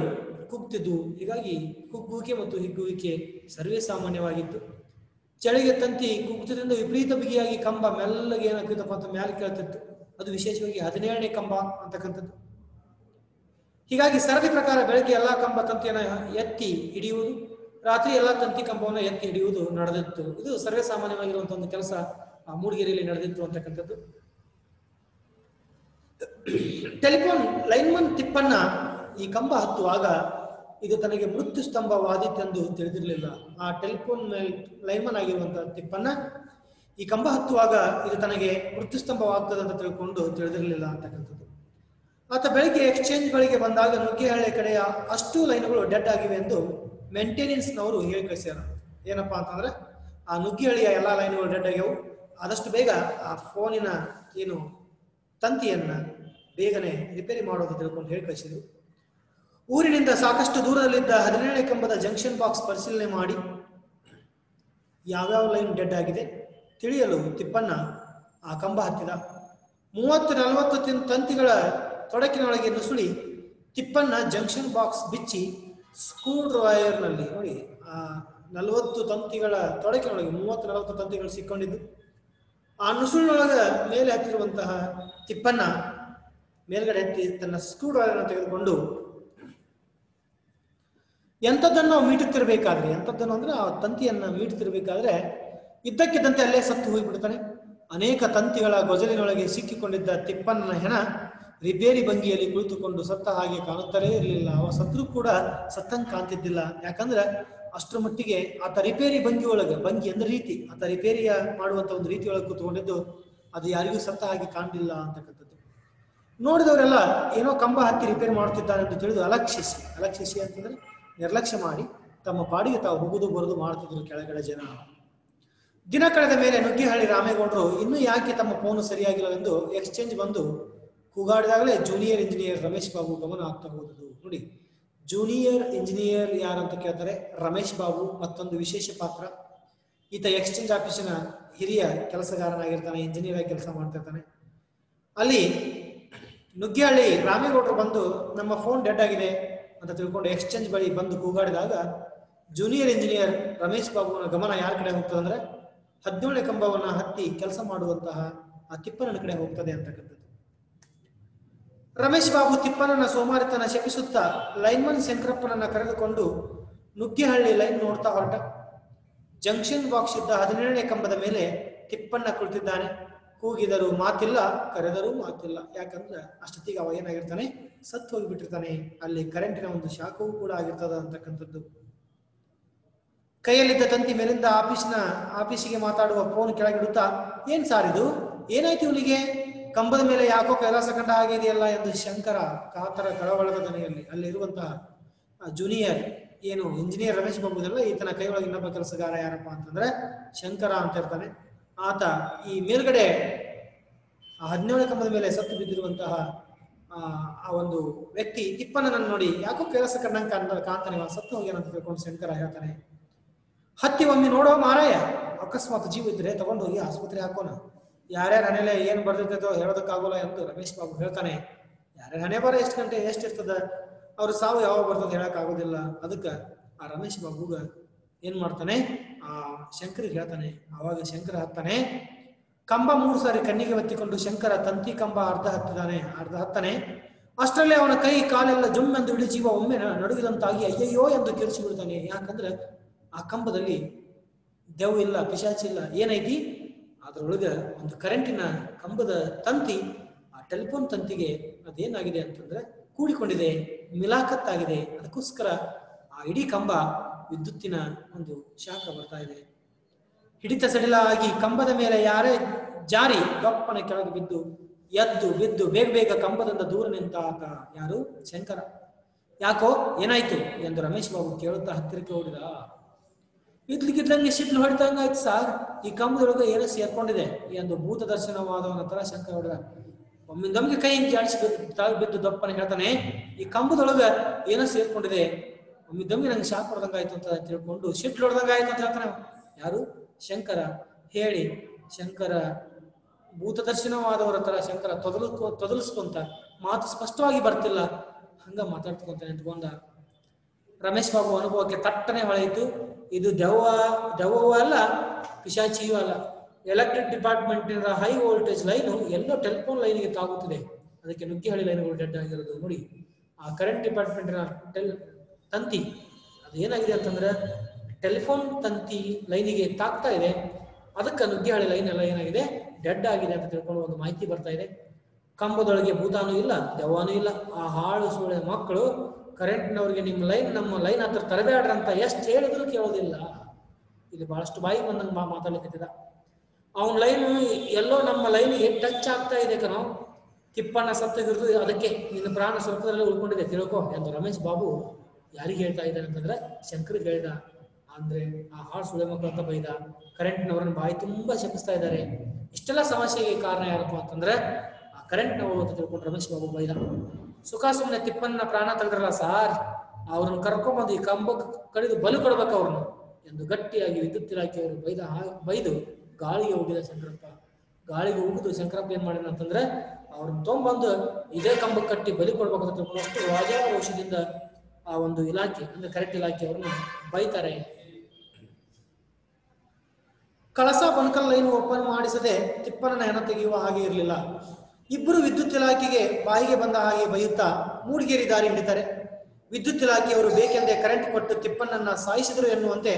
ಕುಗ್ತಿದ್ದು. ಹೀಗಾಗಿ ಕುಗ್ಗುವಿಕೆ ಮತ್ತು ಹಿಗ್ಗುವಿಕೆ ಸರ್ವೇ ಸಾಮಾನ್ಯವಾಗಿತ್ತು. ಚಳಿಗೆ ತಂತಿ ಕುಗ್ಗುತ್ತಿದ್ದರಿಂದ ವಿಪರೀತ ಬಿಗಿಯಾಗಿ ಕಂಬ ಮೆಲ್ಲಗೆ ಏನಾಗ್ತಿತ್ತಪ್ಪ ಅಂತ ಮ್ಯಾಲೆ ಕೇಳ್ತಿತ್ತು. ಅದು ವಿಶೇಷವಾಗಿ 17ನೇ ಕಂಬ ಅಂತಕ್ಕಂಥದ್ದು. ಹೀಗಾಗಿ ಸರದಿ ಪ್ರಕಾರ ಬೆಳಗ್ಗೆ ಎಲ್ಲಾ ಕಂಬ ತಂತಿಯನ್ನು ಎತ್ತಿ ಹಿಡಿಯುವುದು, ರಾತ್ರಿ ಎಲ್ಲಾ ತಂತಿ ಕಂಬವನ್ನು ಎತ್ತಿ ಹಿಡಿಯುವುದು ನಡೆದಿತ್ತು. ಇದು ಸರ್ವೇ ಸಾಮಾನ್ಯವಾಗಿರುವಂತಹ ಒಂದು ಕೆಲಸ ಮೂಡಿಗೆರೆಯಲ್ಲಿ ನಡೆದಿತ್ತು ಅಂತಕ್ಕಂಥದ್ದು. ಟೆಲಿಫೋನ್ ಲೈನ್ಮನ್ ತಿಪ್ಪಣ್ಣ ಈ ಕಂಬ ಹತ್ತುವಾಗ ಇದು ತನಗೆ ಮೃತ್ಯು ಸ್ತಂಭವಾದಿತ್ತೆಂದು ತಿಳಿದಿರಲಿಲ್ಲ. ಆ ಟೆಲಿಫೋನ್ ಲೈನ್ಮನ್ ಆಗಿರುವಂತಹ ತಿಪ್ಪಣ್ಣ ಈ ಕಂಬ ಹತ್ತುವಾಗ ಇದು ತನಗೆ ಮೃತ್ಯು ಸ್ತಂಭವಾಗ್ತದೆ ಅಂತ ತಿಳಿದಿರಲಿಲ್ಲ ಅಂತಕ್ಕಂಥದ್ದು. ಆತ ಬೆಳಿಗ್ಗೆ ಎಕ್ಸ್ಚೇಂಜ್ಗಳಿಗೆ ಬಂದಾಗ ನುಗ್ಗೇಹಳ್ಳಿ ಕಡೆಯ ಅಷ್ಟು ಲೈನ್ಗಳು ಡೆಡ್ ಆಗಿವೆ ಎಂದು ಮೇಂಟೆನೆನ್ಸ್ನವರು ಹೇಳಿ ಕಳಿಸ್ಯಾರ. ಏನಪ್ಪಾ ಅಂತಂದ್ರೆ ಆ ನುಗ್ಗೇಹಳ್ಳಿಯ ಎಲ್ಲಾ ಲೈನ್ಗಳು ಡೆಡ್ ಆಗ್ಯಾವು, ಆದಷ್ಟು ಬೇಗ ಆ ಫೋನಿನ ಏನು ತಂತಿಯನ್ನ ಬೇಗನೆ ರಿಪೇರಿ ಮಾಡೋದು ತಿಳ್ಕೊಂಡು ಹೇಳಿ ಕಳಿಸಿದ್ರು. ಊರಿನಿಂದ ಸಾಕಷ್ಟು ದೂರದಲ್ಲಿದ್ದ 17ನೇ ಕಂಬದ ಜಂಕ್ಷನ್ ಬಾಕ್ಸ್ ಪರಿಶೀಲನೆ ಮಾಡಿ ಯಾವ್ಯಾವ ಲೈನ್ ಡೆಡ್ ಆಗಿದೆ ತಿಳಿಯಲು ತಿಪ್ಪಣ್ಣ ಆ ಕಂಬ ಹತ್ತಿದ. 30-40 ತಂತಿಗಳ ತೊಡಕಿನೊಳಗೆ ನುಸುಳಿ ತಿಪ್ಪಣ್ಣ ಜಂಕ್ಷನ್ ಬಾಕ್ಸ್ ಬಿಚ್ಚಿ ಸ್ಕ್ರೂ ಡ್ರೈವರ್ನಲ್ಲಿ ನೋಡಿ ಆ 40 ತಂತಿಗಳ ತೊಡಕಿನೊಳಗೆ 30-40 ತಂತಿಗಳು ಸಿಕ್ಕೊಂಡಿದ್ದು. ಆ ನುಸುಳಿನೊಳಗ ಮೇಲೆ ಹತ್ತಿರುವಂತಹ ತಿಪ್ಪಣ್ಣ ಮೇಲ್ಗಡೆ ಹತ್ತಿ ತನ್ನ ಸ್ಕ್ರೂ ಡ್ರೈವರ್ನ ತೆಗೆದುಕೊಂಡು ಎಂಥದ್ದನ್ನು ಮೀಟುತ್ತಿರಬೇಕಾದ್ರೆ, ಎಂಥದ್ದನ್ನು ಅಂದ್ರೆ ಆ ತಂತಿಯನ್ನ ಮೀಟುತ್ತಿರಬೇಕಾದ್ರೆ ಇದ್ದಕ್ಕಿದ್ದಂತೆ ಅಲ್ಲೇ ಸತ್ತು ಹೋಗಿಬಿಡ್ತಾನೆ. ಅನೇಕ ತಂತಿಗಳ ಗೊಜಲಿನೊಳಗೆ ಸಿಕ್ಕಿಕೊಂಡಿದ್ದ ತಿಪ್ಪಣ್ಣನ ಹೆಣ ರಿಪೇರಿ ಭಂಗಿಯಲ್ಲಿ ಕುಳಿತುಕೊಂಡು ಸತ್ತ ಹಾಗೆ ಕಾಣುತ್ತಲೇ ಇರಲಿಲ್ಲ. ಅವ ಸತ್ರು ಕೂಡ ಸತ್ತಂಗೆ ಕಾಣ್ತಿದ್ದಿಲ್ಲ. ಯಾಕಂದ್ರೆ ಅಷ್ಟರ ಮಟ್ಟಿಗೆ ಆತ ರಿಪೇರಿ ಭಂಗಿ ಅಂದ್ರೆ ರೀತಿ, ಆತ ರಿಪೇರಿಯ ಮಾಡುವಂತ ಒಂದು ರೀತಿಯೊಳಗೆ ಕೂತ್ಕೊಂಡಿದ್ದು ಅದು ಯಾರಿಗೂ ಸತ್ತ ಹಾಗೆ ಕಾಣಲಿಲ್ಲ ಅಂತಕ್ಕಂಥದ್ದು. ನೋಡಿದವರೆಲ್ಲ ಏನೋ ಕಂಬ ಹತ್ತಿ ರಿಪೇರಿ ಮಾಡುತ್ತಿದ್ದಾನೆ ಎಂದು ತಿಳಿದು ಅಲಕ್ಷಿಸಿ ಅಂತಂದ್ರೆ ನಿರ್ಲಕ್ಷ್ಯ ಮಾಡಿ ತಮ್ಮ ಪಾಡಿಗೆ ತಾವು ಹೋಗುದು ಬರುದು ಮಾಡ್ತಿದ್ರು ಕೆಳಗಡೆ ಜನ. ದಿನ ಕಳೆದ ಮೇಲೆ ನುಗ್ಗೇಹಳ್ಳಿ ರಾಮೇಗೌಡರು ಇನ್ನೂ ಯಾಕೆ ತಮ್ಮ ಫೋನು ಸರಿಯಾಗಿಲ್ಲವೆಂದು ಎಕ್ಸ್ಚೇಂಜ್ ಬಂದು ಕೂಗಾಡಿದಾಗಲೇ ಜೂನಿಯರ್ ಇಂಜಿನಿಯರ್ ರಮೇಶ್ ಬಾಬು ಗಮನ ಆಗ್ತಾ ಹೋದುದು. ನೋಡಿ, ಜೂನಿಯರ್ ಇಂಜಿನಿಯರ್ ಯಾರಂತ ಕೇಳ್ತಾರೆ, ರಮೇಶ್ ಬಾಬು ಮತ್ತೊಂದು ವಿಶೇಷ ಪಾತ್ರ. ಈತ ಎಕ್ಸ್ಚೇಂಜ್ ಆಫೀಸಿನ ಹಿರಿಯ ಕೆಲಸಗಾರನಾಗಿರ್ತಾನೆ, ಇಂಜಿನಿಯರ್ ಆಗಿ ಕೆಲಸ ಮಾಡ್ತಿರ್ತಾನೆ. ಅಲ್ಲಿ ನುಗ್ಗೇಹಳ್ಳಿ ರಾಮೇಗೌಡರು ಬಂದು ನಮ್ಮ ಫೋನ್ ಡೆಡ್ ಆಗಿದೆ ಅಂತ ತಿಳ್ಕೊಂಡು ಎಕ್ಸ್ಚೇಂಜ್ ಬಳಿ ಬಂದು ಕೂಗಾಡಿದಾಗ ಜೂನಿಯರ್ ಇಂಜಿನಿಯರ್ ರಮೇಶ್ ಬಾಬುವಿನ ಗಮನ ಯಾರ ಕಡೆ ಹೋಗ್ತದೆ ಅಂದ್ರೆ 17ನೇ ಕಂಬವನ್ನ ಹತ್ತಿ ಕೆಲಸ ಮಾಡುವಂತಹ ಆ ತಿಪ್ಪಣ್ಣನ ಕಡೆ ಹೋಗ್ತದೆ ಅಂತಕ್ಕಂಥದ್ದು. ರಮೇಶ್ ಬಾಬು ತಿಪ್ಪಣ್ಣನ ಸೋಮಾರಿತನ ಶಪಿಸುತ್ತಾ ಲೈನ್ಮನ್ ಶಂಕರಪ್ಪನನ್ನ ಕರೆದುಕೊಂಡು ನುಗ್ಗೇಹಳ್ಳಿ ಲೈನ್ ನೋಡ್ತಾ ಹೊರಟ. ಜಂಕ್ಷನ್ ಬಾಕ್ಸ್ ಇದ್ದ 17ನೇ ಕಂಬದ ಮೇಲೆ ತಿಪ್ಪಣ್ಣ ಕುಳಿತಿದ್ದಾನೆ. ಕೂಗಿದರೂ ಮಾತಿಲ್ಲ, ಕರೆದರೂ ಮಾತಿಲ್ಲ. ಯಾಕಂದ್ರೆ ಅಷ್ಟೊತ್ತಿಗೆ ಅವ ಏನಾಗಿರ್ತಾನೆ, ಸತ್ತು ಹೋಗಿಬಿಟ್ಟಿರ್ತಾನೆ. ಅಲ್ಲಿ ಕರೆಂಟಿನ ಒಂದು ಶಾಖವೂ ಕೂಡ ಆಗಿರ್ತದ ಅಂತಕ್ಕಂಥದ್ದು. ಕೈಯಲ್ಲಿದ್ದ ತಂತಿ ಮೇಲಿಂದ ಆಫೀಸಿಗೆ ಮಾತಾಡುವ ಫೋನ್ ಕೆಳಗಿಡುತ್ತಾ, ಏನ್ ಸಾರ್ ಇದು, ಏನಾಯ್ತು ಇವನಿಗೆ, ಕಂಬದ ಮೇಲೆ ಯಾಕೋ ಕೈಲಾಸ ಕಂಡ ಆಗಿದೆಯಲ್ಲ ಎಂದು ಶಂಕರ ಕಾತರ ಕಳವಳದ ದನಿಯಲ್ಲಿ ಅಲ್ಲಿರುವಂತಹ ಜೂನಿಯರ್ ಏನು ಇಂಜಿನಿಯರ್ ರಮೇಶ್ ಬಾಬುದಲ್ಲ, ಈತನ ಕೈ ಒಳಗೆ ಇನ್ನೊಬ್ಬ ಕೆಲಸಗಾರ ಯಾರಪ್ಪ ಅಂತಂದ್ರೆ ಶಂಕರ ಅಂತ ಇರ್ತಾನೆ. ಆತ ಈ ಮೇಲ್ಗಡೆ 17ನೇ ಕಂಬದ ಮೇಲೆ ಸತ್ತು ಬಿದ್ದಿರುವಂತಹ ಆ ಒಂದು ವ್ಯಕ್ತಿ ತಿಪ್ಪಣ್ಣನನ್ನು ನೋಡಿ ಯಾಕೋ ಕೆಲಸ ಕಂಡಂಗೆ ಕಾಣ್ತಾನೆ, ಸತ್ತು ಹೋಗ್ಯಾನಂತ ತಿಳ್ಕೊಂಡು ಶಂಕರ ಹೇಳ್ತಾನೆ, ಹತ್ತಿ ಒಮ್ಮೆ ನೋಡೋ ಮಾರಾಯ, ಅಕಸ್ಮಾತ್ ಜೀವ ಇದ್ರೆ ತಗೊಂಡು ಹೋಗಿ ಆಸ್ಪತ್ರೆ ಹಾಕೋಣ, ಯಾರ್ಯಾರ ಹಣೆಲೆ ಏನ್ ಬರ್ದಿರ್ತೈತೋ ಹೇಳೋದಕ್ಕಾಗೋಲ್ಲ ಎಂದು ರಮೇಶ್ ಬಾಬು ಹೇಳ್ತಾನೆ. ಯಾರ್ಯಾರ ಹಣೆ ಬರ ಎಷ್ಟಿರ್ತದ, ಅವ್ರ ಸಾವು ಯಾವಾಗ ಬರ್ತದೆ ಹೇಳಕ್ ಆಗೋದಿಲ್ಲ. ಅದಕ್ಕೆ ಆ ರಮೇಶ್ ಬಾಬುಗ ಏನ್ ಮಾಡ್ತಾನೆ, ಆ ಶಂಕರಿಗೆ ಹೇಳ್ತಾನೆ. ಅವಾಗ ಶಂಕರ ಹತ್ತಾನೆ. ಕಂಬ 3 ಸಾರಿ ಕಣ್ಣಿಗೆ ಒತ್ತಿಕೊಂಡು ಶಂಕರ ತಂತಿ ಕಂಬ ಅರ್ಧ ಹತ್ತಾನೆ. ಅಷ್ಟರಲ್ಲೇ ಅವನ ಕೈ ಕಾಲೆಲ್ಲ ಜುಮ್ಮೆಂದು ಇಳಿ ಜೀವ ಒಮ್ಮೆ ನಡುಗಿದಂತಾಗಿ ಅಯ್ಯಯ್ಯೋ ಎಂದು ಕಿರಿಸಿ ಬಿಡ್ತಾನೆ. ಯಾಕಂದ್ರೆ ಆ ಕಂಬದಲ್ಲಿ ದೆವ್ ಇಲ್ಲ, ಪಿಶಾಚಿ ಇಲ್ಲ, ಏನೈತಿ ಅದ್ರೊಳಗ ಒಂದು ಕರೆಂಟಿನ ಕಂಬದ ತಂತಿ, ಆ ಟೆಲಿಫೋನ್ ತಂತಿಗೆ ಅದೇನಾಗಿದೆ ಅಂತಂದ್ರೆ ಕೂಡಿಕೊಂಡಿದೆ, ಮಿಲಾಕತ್ತಾಗಿದೆ. ಅದಕ್ಕೋಸ್ಕರ ಆ ಇಡೀ ಕಂಬ ವಿದ್ಯುತ್ತಿನ ಒಂದು ಶಾಖ ಬರ್ತಾ ಇದೆ. ಹಿಡಿತ ಸಡಿಲ ಆಗಿ ಕಂಬದ ಮೇಲೆ ಯಾರೇ ಜಾರಿ ದಪ್ಪನ ಕೆಳಗೆ ಬಿದ್ದು ಎದ್ದು ಬಿದ್ದು ಬೇಗ ಬೇಗ ಕಂಬದಿಂದ ದೂರ ನಿಂತ ಆತ ಯಾರು? ಶಂಕರ. ಯಾಕೋ ಏನಾಯ್ತು ಎಂದು ರಮೇಶ್ ಬಾಬು ಕೇಳುತ್ತಾ ಹತ್ತಿರಕ್ಕೆ ಓಡಿದ. ಇದ್ಲಿಕ್ಕಿದ್ದಂಗೆ ಶಿಡ್ಲು ಹೊಡಿತಂಗಾಯ್ತು ಸಾರ್, ಈ ಕಂಬದೊಳಗೆ ಏನೋ ಸೇರ್ಕೊಂಡಿದೆ ಎಂದು ಭೂತ ದರ್ಶನವಾದವನ ತರ ಶಂಕರ ಹೊಡೆದ. ಒಮ್ಮಿಂದೊಮ್ಗೆ ಕೈ ಹಿಂಗೆ ಜಾಡಿಸಿ ತಳಗ್ ಬಿದ್ದು ದಪ್ಪನ ಹೇಳ್ತಾನೆ, ಈ ಕಂಬದೊಳಗ ಏನೋ ಸೇರ್ಕೊಂಡಿದೆ, ಒಮ್ಮಿದೊಮ್ಗೆ ನಂಗೆ ಶಾಕ್ ಹೊಡೆದಂಗಾಯ್ತು ಅಂತ ತಿಳ್ಕೊಂಡು ಶಿಡ್ಲು ಹೊಡೆದಂಗಾಯ್ತು ಅಂತ ಹೇಳ್ತಾನೆ. ಯಾರು? ಶಂಕರ. ಹೇಳಿ ಶಂಕರ ಭೂತ ದರ್ಶನವಾದವರ ತರ ಶಂಕರ ತೊದಲಿಸ್ಕೊಂತ ಮಾತು ಸ್ಪಷ್ಟವಾಗಿ ಬರ್ತಿಲ್ಲ, ಹಂಗ ಮಾತಾಡ್ಕೊಂತ ನಿಂತ್ಕೊಂಡ. ರಮೇಶ್ ಬಾಬು ಅನುಭವಕ್ಕೆ ತಟ್ಟನೆ ಹೊಳೆಯಿತು. ಇದು ದೆವ್ವವೂ ಅಲ್ಲ, ಪಿಶಾಚಿಯೂ ಅಲ್ಲ. ಎಲೆಕ್ಟ್ರಿಕ್ ಡಿಪಾರ್ಟ್ಮೆಂಟ್ನ ಹೈ ವೋಲ್ಟೇಜ್ ಲೈನು ಎಲ್ಲೋ ಟೆಲಿಫೋನ್ ಲೈನ್ಗೆ ತಾಗುತ್ತಿದೆ. ಅದಕ್ಕೆ ನುಗ್ಗಿಹಳ್ಳಿ ಲೈನ್ಗಳು ಡೆಡ್ ಆಗಿರೋದು ನೋಡಿ. ಆ ಕರೆಂಟ್ ಡಿಪಾರ್ಟ್ಮೆಂಟ್ನ ತಂತಿ ಅದು ಏನಾಗಿದೆ ಅಂತಂದ್ರೆ ಟೆಲಿಫೋನ್ ತಂತಿ ಲೈನಿಗೆ ತಾಗ್ತಾ ಇದೆ. ಅದಕ್ಕೆ ನುಗ್ಗಿಹಳ್ಳಿ ಲೈನ್ ಎಲ್ಲ ಏನಾಗಿದೆ, ಡೆಡ್ ಆಗಿದೆ ಅಂತ ತಿಳ್ಕೊಂಡು ಒಂದು ಮಾಹಿತಿ ಬರ್ತಾ ಇದೆ. ಕಂಬದೊಳಗೆ ಭೂತಾನೂ ಇಲ್ಲ, ದೆವ್ವಾನೂ ಇಲ್ಲ. ಆ ಹಾಳು ಸೂಳೆ ಮಕ್ಕಳು ಕರೆಂಟ್ನವ್ರಿಗೆ ನಮ್ಮ ಲೈನ್ ಹತ್ರ ತರಬೇಡ್ರ ಅಂತ ಎಷ್ಟು ಹೇಳಿದ್ರು ಕೇಳೋದಿಲ್ಲ. ಇಲ್ಲಿ ಬಹಳಷ್ಟು ಬಾಯಿ ಬಂದಂಗೆ ಮಾತಾಡ್ಲಿಕ್ಕಿದ್ದ. ಅವನ ಲೈನ್ ಎಲ್ಲೋ ನಮ್ಮ ಲೈನ್ಗೆ ಟಚ್ ಆಗ್ತಾ ಇದೆ ಕಣೋ, ತಿಪ್ಪಣ್ಣ ಸತ್ತಗಿರೋದು, ಅದಕ್ಕೆ ನಿನ್ನ ಪ್ರಾಣ ಸ್ವಲ್ಪದಲ್ಲೇ ಉಳ್ಕೊಂಡಿದೆ ತಿಳ್ಕೊ ಎಂದು ರಮೇಶ್ ಬಾಬು ಯಾರಿಗೆ ಹೇಳ್ತಾ ಇದ್ದಾನೆ ಅಂತಂದ್ರೆ ಶಂಕರ್ಗೆ ಹೇಳ್ದ. ಅಂದ್ರೆ ಆ ಹಾಳು ಸುಳೆ ಮಕ್ಕಳು ಅಂತ ಬೈದ. ಕರೆಂಟ್ನವ್ರನ್ನ ಬಾಯಿ ತುಂಬಾ ಶಪಿಸ್ತಾ ಇದ್ದಾರೆ. ಇಷ್ಟೆಲ್ಲ ಸಮಸ್ಯೆಗೆ ಕಾರಣ ಯಾರಪ್ಪ ಅಂತಂದ್ರೆ ಆ ಕರೆಂಟ್ನವರು ಅಂತ ತಿಳ್ಕೊಂಡು ರಮೇಶ್ ಬಾಬು ಬೈದ. ಸುಖ ಸುಮ್ಮನೆ ತಿಪ್ಪನ್ನ ಪ್ರಾಣ ತೆಗೆದ್ರಲ್ಲ ಸಾರ್, ಅವ್ರನ್ನ ಕರ್ಕೊಂಬಂದು ಈ ಕಂಬಕ್ಕೆ ಕಡಿದು ಬಲಿ ಕೊಡ್ಬೇಕು ಅವ್ರನ್ನ ಎಂದು ಗಟ್ಟಿಯಾಗಿ ವಿದ್ಯುತ್ ಇಲಾಖೆಯವರು ಬೈದು ಗಾಳಿಗೆ ಹೋಗಿದ ಶಂಕರಪ್ಪ. ಗಾಳಿಗೆ ಹೋಗುದು ಶಂಕರಪ್ಪ ಏನ್ ಮಾಡಿದ ಅಂತಂದ್ರೆ ಅವ್ರನ್ನ ತೊಗೊಂಬಂದು ಇದೇ ಕಂಬಕ್ಕೆ ಕಟ್ಟಿ ಬಲಿ ಕೊಡ್ಬೇಕು ಅಂತ ತಿಳ್ಕೊಂಡು ಅಷ್ಟು ರಾಜಾರೋಷದಿಂದ ಆ ಒಂದು ಇಲಾಖೆ ಅಂದ್ರೆ ಕರೆಂಟ್ ಇಲಾಖೆಯವ್ರನ್ನ ಬೈತಾರೆ. ಕಳಸ ಬಣಕಲ್ ಲೈನ್ ಓಪನ್ ಮಾಡಿಸದೆ ತಿಪ್ಪನ ಹೆಣ ತೆಗೆಯುವ ಹಾಗೆ ಇರಲಿಲ್ಲ. ಇಬ್ಬರು ವಿದ್ಯುತ್ ಇಲಾಖೆಗೆ ಬಾಯಿಗೆ ಬಂದ ಹಾಗೆ ಬೈಯುತ್ತಾ ಮೂಡಿಗೆರೆ ದಾರಿ ಹಿಡಿತಾರೆ. ವಿದ್ಯುತ್ ಇಲಾಖೆಯವರು ಬೇಕೆಂದೇ ಕರೆಂಟ್ ಕೊಟ್ಟು ತಿಪ್ಪನನ್ನ ಸಾಯಿಸಿದ್ರು ಎನ್ನುವಂತೆ